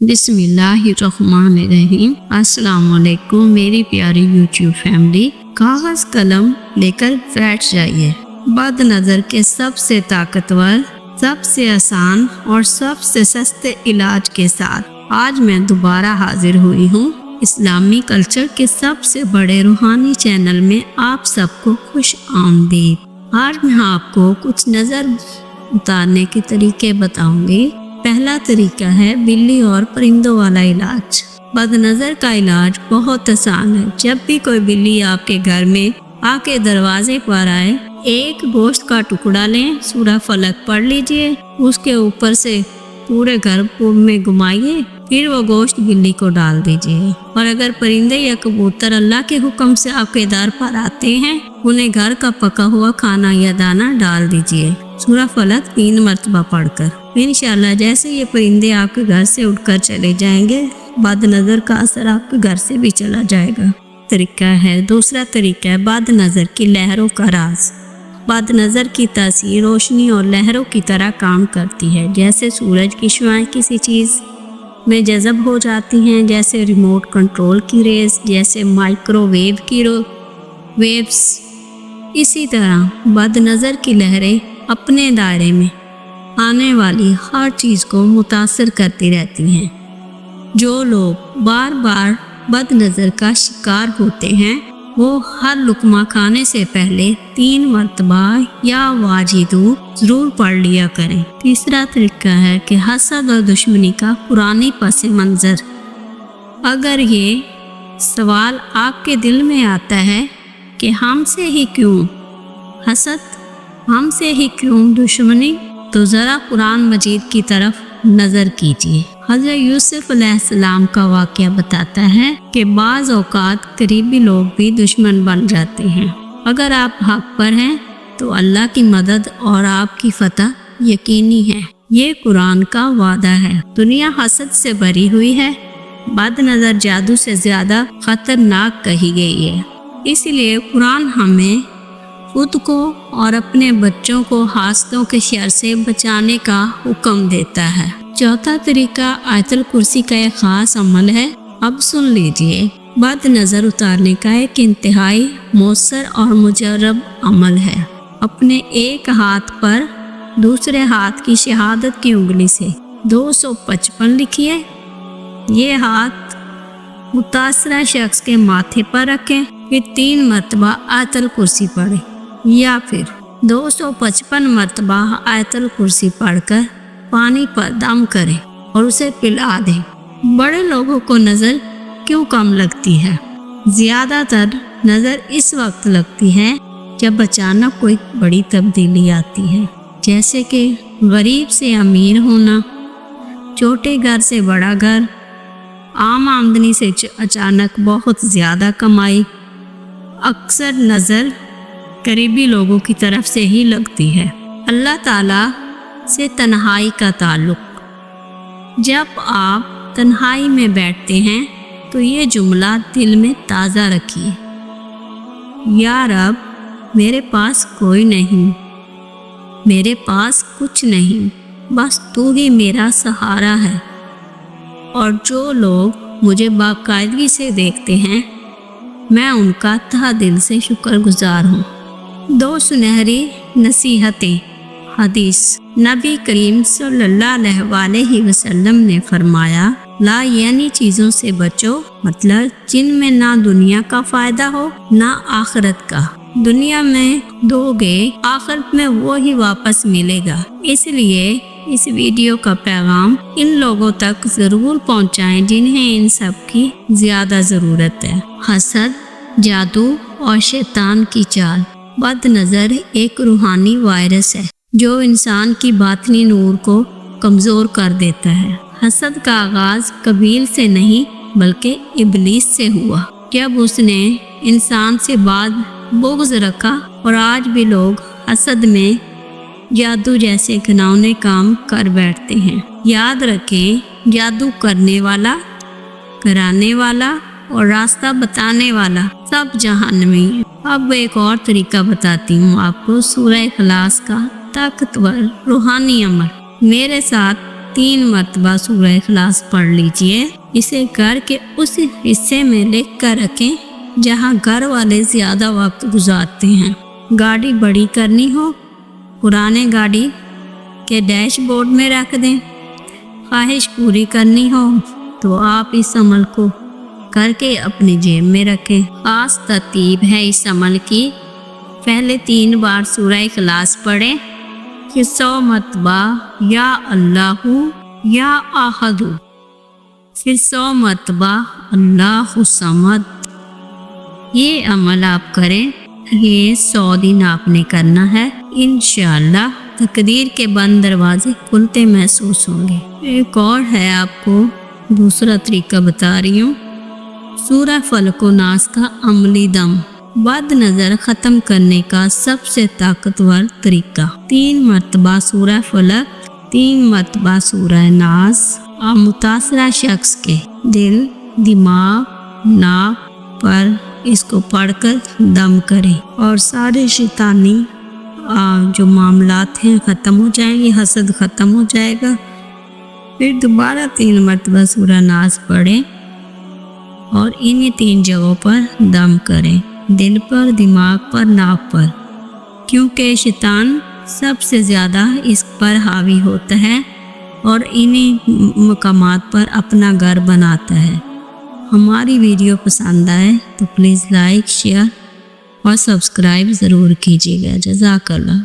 बिस्मिल्लाहिर्रहमानिर्रहीम। अस्सलाम वालेकुम मेरी प्यारी यूट्यूब फैमिली। कागज कलम लेकर बैठ जाइए। बद नज़र के सबसे ताकतवर, सबसे आसान और सबसे सस्ते इलाज के साथ आज मैं दोबारा हाजिर हुई हूँ। इस्लामी कल्चर के सबसे बड़े रूहानी चैनल में आप सबको खुश आमदीद। आज मैं आपको कुछ नज़र उतारने के तरीके बताऊंगी। पहला तरीका है बिल्ली और परिंदों वाला इलाज। बदनज़र का इलाज बहुत आसान है। जब भी कोई बिल्ली आपके घर में आके दरवाजे पर आए, एक गोश्त का टुकड़ा लें, सूरह फलक पढ़ लीजिए, उसके ऊपर से पूरे घर में घुमाइए, फिर वो गोश्त बिल्ली को डाल दीजिए। और अगर परिंदे या कबूतर अल्लाह के हुक्म से आपके दर पर आते हैं, उन्हें घर का पका हुआ खाना या दाना डाल दीजिए, सूरह फलक 3 मरतबा पढ़कर। इंशाअल्लाह जैसे ये परिंदे आपके घर से उड़कर चले जाएंगे, बदनज़र का असर आपके घर से भी चला जाएगा। दूसरा तरीका है बदनज़र की लहरों का राज। बदनज़र की तासीर रोशनी और लहरों की तरह काम करती है। जैसे सूरज की शुआएं किसी चीज़ में जज़ब हो जाती हैं, जैसे रिमोट कंट्रोल की रेस, जैसे माइक्रोवेव की वेव्स, इसी तरह बदनज़र की लहरें अपने दायरे में आने वाली हर चीज़ को मुतासर करती रहती हैं। जो लोग बार बार बदनज़र का शिकार होते हैं, वो हर लुकमा खाने से पहले 3 मरतबा या वाजिदू ज़रूर पढ़ लिया करें। तीसरा तरीका है कि हसद और दुश्मनी का पुरानी पस मंज़र। अगर ये सवाल आपके दिल में आता है कि हमसे ही क्यों हसद, हमसे ही क्यों दुश्मनी, तो ज़रा कुरान मजीद की तरफ नज़र कीजिए। हज़रत यूसुफ अलैहिस्सलाम का वाक़या बताता है कि बाज़ औक़ात करीबी लोग भी दुश्मन बन जाते हैं। अगर आप हक़ पर हैं तो अल्लाह की मदद और आपकी फतह यकीनी है। ये कुरान का वादा है। दुनिया हसद से भरी हुई है। बदनज़र जादू से ज़्यादा ख़तरनाक कही गई है। इसलिए कुरान हमें खुद को और अपने बच्चों को हासदों के शर से बचाने का हुक्म देता है। चौथा तरीका आयतुल कुर्सी का एक ख़ास अमल है। अब सुन लीजिए। बदनज़र उतारने का एक इंतहाई मौसर और मुजर्रब अमल है। अपने एक हाथ पर दूसरे हाथ की शहादत की उंगली से 255 लिखिए। ये हाथ मुतासरा शख्स के माथे पर रखें, फिर 3 मरतबा आयतुल कुर्सी पढ़ें, या फिर 255 मरतबा आयतुल कुर्सी पढ़कर पानी पर दम करें और उसे पिला दें। बड़े लोगों को नज़र क्यों कम लगती है? ज़्यादातर नज़र इस वक्त लगती है जब अचानक कोई बड़ी तब्दीली आती है, जैसे कि गरीब से अमीर होना, छोटे घर से बड़ा घर, आम आमदनी से अचानक बहुत ज़्यादा कमाई। अक्सर नज़र करीबी लोगों की तरफ से ही लगती है। अल्लाह ताला से तन्हाई का ताल्लुक़। जब आप तन्हाई में बैठते हैं तो ये जुमला दिल में ताज़ा रखिए। या रब, मेरे पास कोई नहीं, मेरे पास कुछ नहीं, बस तू ही मेरा सहारा है। और जो लोग मुझे बाकायदगी से देखते हैं, मैं उनका तहे दिल से शुक्रगुजार हूँ। 2 सुनहरी नसीहतें। हदीस। नबी करीम सल्लल्लाहु अलैहि वसल्लम ने फरमाया, ला यानी चीज़ों से बचो, मतलब जिनमें ना दुनिया का फ़ायदा हो ना आखिरत का। दुनिया में दोगे, आखिरत में वो ही वापस मिलेगा। इसलिए इस वीडियो का पैगाम इन लोगों तक ज़रूर पहुँचाएं जिन्हें इन सब की ज़्यादा ज़रूरत है। हसद, जादू और शैतान की चाल। बदनज़र एक रूहानी वायरस है जो इंसान की बातनी नूर को कमज़ोर कर देता है। हसद का आगाज़ कबील से नहीं बल्कि इब्लीस से हुआ, जब उसने इंसान से बाद बुग़्ज़ रखा। और आज भी लोग हसद में जादू जैसे घिनौने काम कर बैठते हैं। याद रखें, जादू करने वाला, कराने वाला और रास्ता बताने वाला सब जहन्नमी है। अब एक और तरीका बताती हूँ आपको, सूरह इखलास का ताकतवर रूहानी अमल। मेरे साथ 3 मरतबा सूरह इखलास पढ़ लीजिए। इसे घर के उस हिस्से में लिख कर रखें जहाँ घर वाले ज़्यादा वक्त गुजारते हैं। गाड़ी बड़ी करनी हो, पुराने गाड़ी के डैशबोर्ड में रख दें। ख्वाहिश पूरी करनी हो तो आप इस अमल को करके अपनी जेब में रखें। खास तरतीब है इस अमल की, पहले 3 बार सूरह इखलास पढ़ें, फिर 100 मरतबा या अल्लाहु या अहदु, फिर 100 मरतबा अल्लाहु समद। ये अमल आप करें, ये 100 दिन आपने करना है। इंशाअल्लाह तकदीर के बंद दरवाजे खुलते महसूस होंगे। एक और है, आपको दूसरा तरीका बता रही हूँ। सूरह फलक व नास का अमली दम बद नज़र ख़त्म करने का सबसे ताकतवर तरीका। 3 मरतबा सूरह फलक, 3 मरतबा सूरह नास और मुतासरा शख्स के दिल, दिमाग, नाक पर इसको पढ़कर दम करें और सारे शैतानी जो मामलात हैं ख़त्म हो जाएंगे, हसद ख़त्म हो जाएगा। फिर दोबारा 3 मरतबा सूरह नास पढ़ें और इन्हीं 3 जगहों पर दम करें, दिल पर, दिमाग पर, नाक पर, क्योंकि शैतान सबसे ज़्यादा इस पर हावी होता है और इन्हीं मकामात पर अपना घर बनाता है। हमारी वीडियो पसंद आए तो प्लीज़ लाइक, शेयर और सब्सक्राइब ज़रूर कीजिएगा। जज़ाकल्लाह।